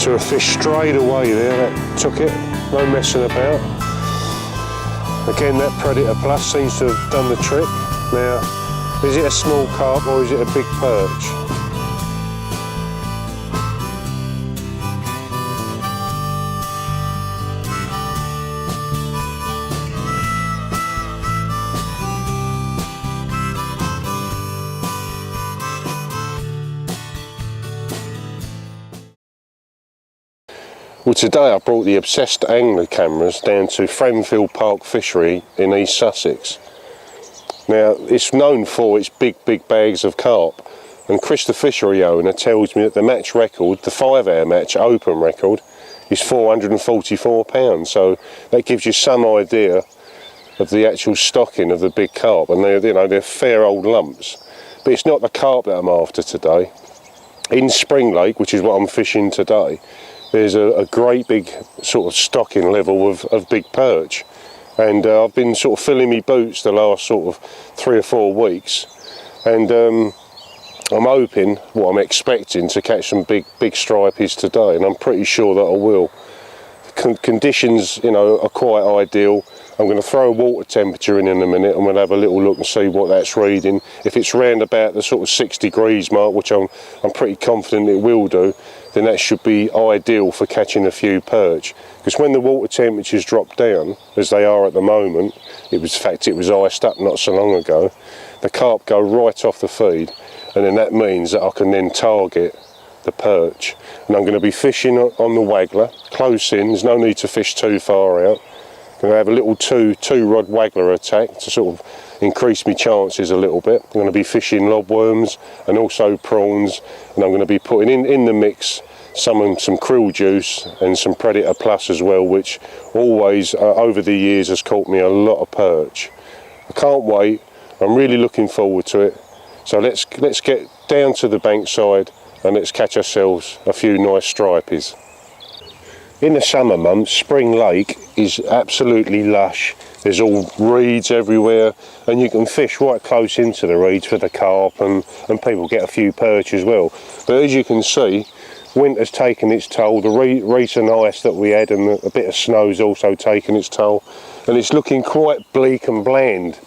to a fish straight away there, that took it, no messing about. Again, that Predator Plus seems to have done the trick. Now, is it a small carp or is it a big perch? Well, today I brought the Obsessed Angler cameras down to Framfield Fishery in East Sussex. Now, it's known for its big bags of carp, and Chris, the fishery owner, tells me that the match record, the 5-hour match open record, is 444 pounds. So that gives you some idea of the actual stocking of the big carp, and they're fair old lumps. But it's not the carp that I'm after today. In Spring Lake, which is what I'm fishing today, there's a great big sort of stocking level of big perch, and I've been sort of filling me boots the last sort of 3 or 4 weeks, and I'm hoping, well, I'm expecting to catch some big stripies today, and I'm pretty sure that I will. Conditions, you know, are quite ideal. I'm going to throw a water temperature in a minute, and we'll have a little look and see what that's reading. If it's round about the sort of 6 degrees mark, which I'm pretty confident it will do, then that should be ideal for catching a few perch. Because when the water temperatures drop down, as they are at the moment, in fact it was iced up not so long ago, the carp go right off the feed, and then that means that I can then target the perch. And I'm going to be fishing on the waggler, close in. There's no need to fish too far out. I'm going to have a little two rod waggler attack to sort of increase my chances a little bit. I'm going to be fishing lobworms and also prawns, and I'm going to be putting in the mix some krill juice and some Predator Plus as well, which always over the years has caught me a lot of perch. I can't wait. I'm really looking forward to it. So let's get down to the Bankside and let's catch ourselves a few nice stripies. In the summer months, Spring Lake is absolutely lush. There's all reeds everywhere, and you can fish right close into the reeds for the carp, and people get a few perch as well. But as you can see, winter's taken its toll. The recent ice that we had and a bit of snow's also taken its toll, and it's looking quite bleak and bland.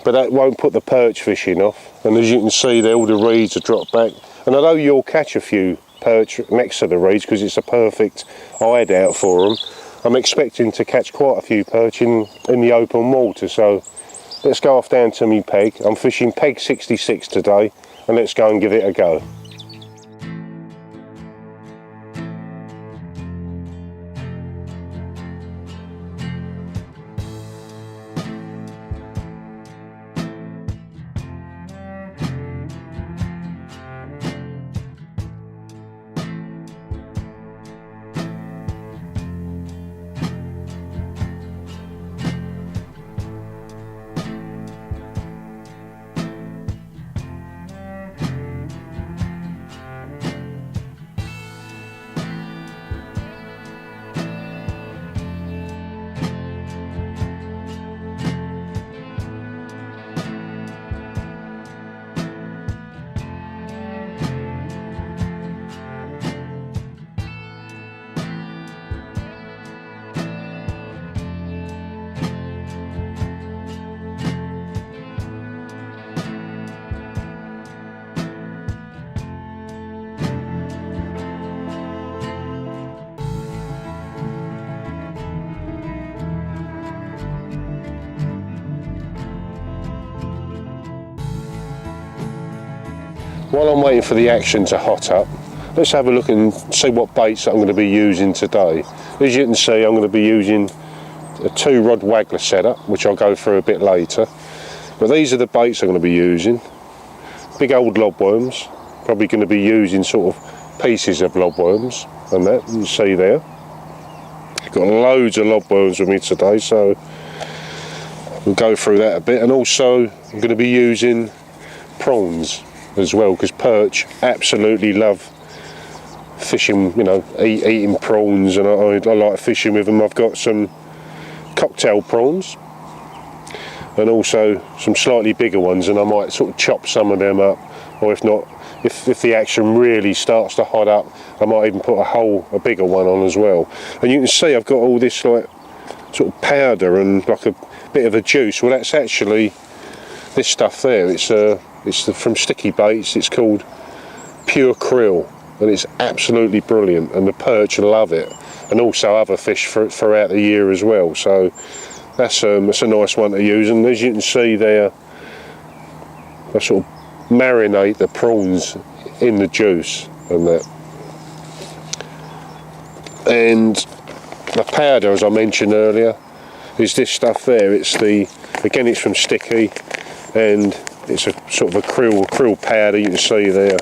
But that won't put the perch fishing off, and as you can see there, all the reeds are dropped back. And although you'll catch a few perch next to the reeds because it's a perfect hideout for them, I'm expecting to catch quite a few perch in the open water. So let's go off down to me peg. I'm fishing peg 66 today, and let's go and give it a go. While I'm waiting for the action to hot up, let's have a look and see what baits I'm going to be using today. As you can see, I'm going to be using a 2-rod waggler setup, which I'll go through a bit later. But these are the baits I'm going to be using. Big old lobworms, probably going to be using sort of pieces of lobworms, and that you can see there. I've got loads of lobworms with me today, so we'll go through that a bit. And also I'm going to be using prawns as well, because perch absolutely love fishing, you know, eating prawns, and I like fishing with them. I've got some cocktail prawns and also some slightly bigger ones, and I might sort of chop some of them up, or if not, if the action really starts to hot up, I might even put a bigger one on as well. And you can see I've got all this like sort of powder and like a bit of a juice. Well, that's actually this stuff there. It's from Sticky Baits. It's called Pure Krill, and it's absolutely brilliant, and the perch love it, and also other fish throughout the year as well. So that's a nice one to use. And as you can see there, I sort of marinate the prawns in the juice and that. And the powder, as I mentioned earlier, is this stuff there. It's from Sticky, and it's a sort of a krill powder, you can see there.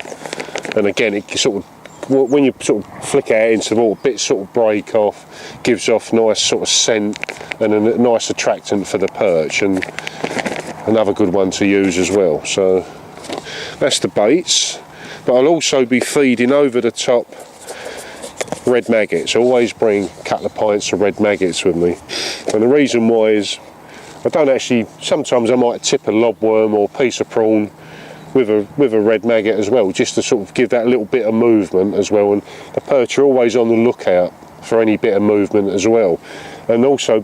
And again, it sort of, when you sort of flick it out into the water, bits sort of break off, gives off nice sort of scent and a nice attractant for the perch, and another good one to use as well. So that's the baits, but I'll also be feeding over the top red maggots. I always bring a couple of pints of red maggots with me, and the reason why is I don't actually, sometimes I might tip a lobworm or piece of prawn with a red maggot as well, just to sort of give that little bit of movement as well. And the perch are always on the lookout for any bit of movement as well. And also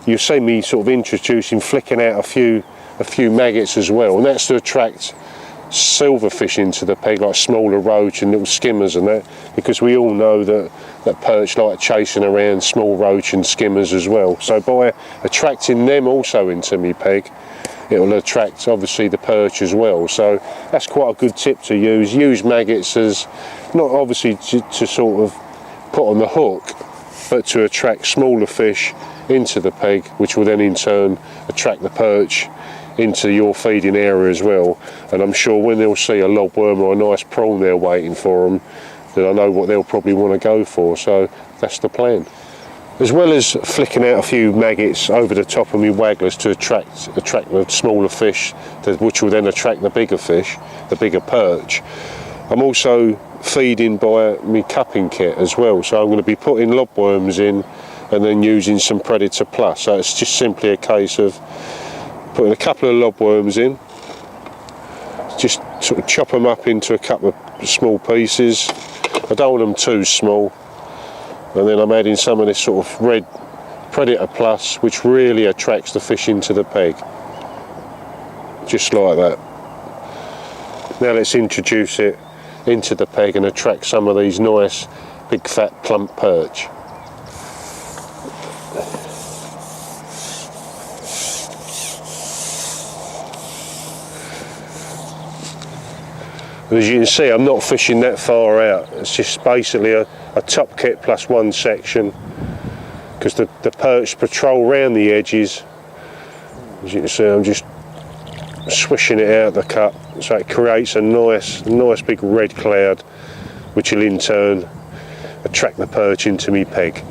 you see me sort of introducing, flicking out a few maggots as well, and that's to attract silverfish into the peg, like smaller roach and little skimmers and that, because we all know that perch like chasing around small roach and skimmers as well. So by attracting them also into me peg, it will attract obviously the perch as well. So that's quite a good tip to use. Use maggots as not obviously to sort of put on the hook, but to attract smaller fish into the peg, which will then in turn attract the perch into your feeding area as well. And I'm sure when they'll see a lobworm or a nice prawn there waiting for them, then I know what they'll probably want to go for. So that's the plan. As well as flicking out a few maggots over the top of my wagglers to attract the smaller fish, which will then attract the bigger fish, the bigger perch, I'm also feeding by my cupping kit as well. So I'm going to be putting lobworms in and then using some Predator Plus. So it's just simply a case of putting a couple of lobworms in, just sort of chop them up into a couple of small pieces. I don't want them too small. And then I'm adding some of this sort of red Predator Plus, which really attracts the fish into the peg. Just like that. Now let's introduce it into the peg and attract some of these nice big fat plump perch. As you can see, I'm not fishing that far out. It's just basically a top kit plus one section, because the perch patrol round the edges. As you can see, I'm just swishing it out the cup, so it creates a nice big red cloud, which will in turn attract the perch into me peg.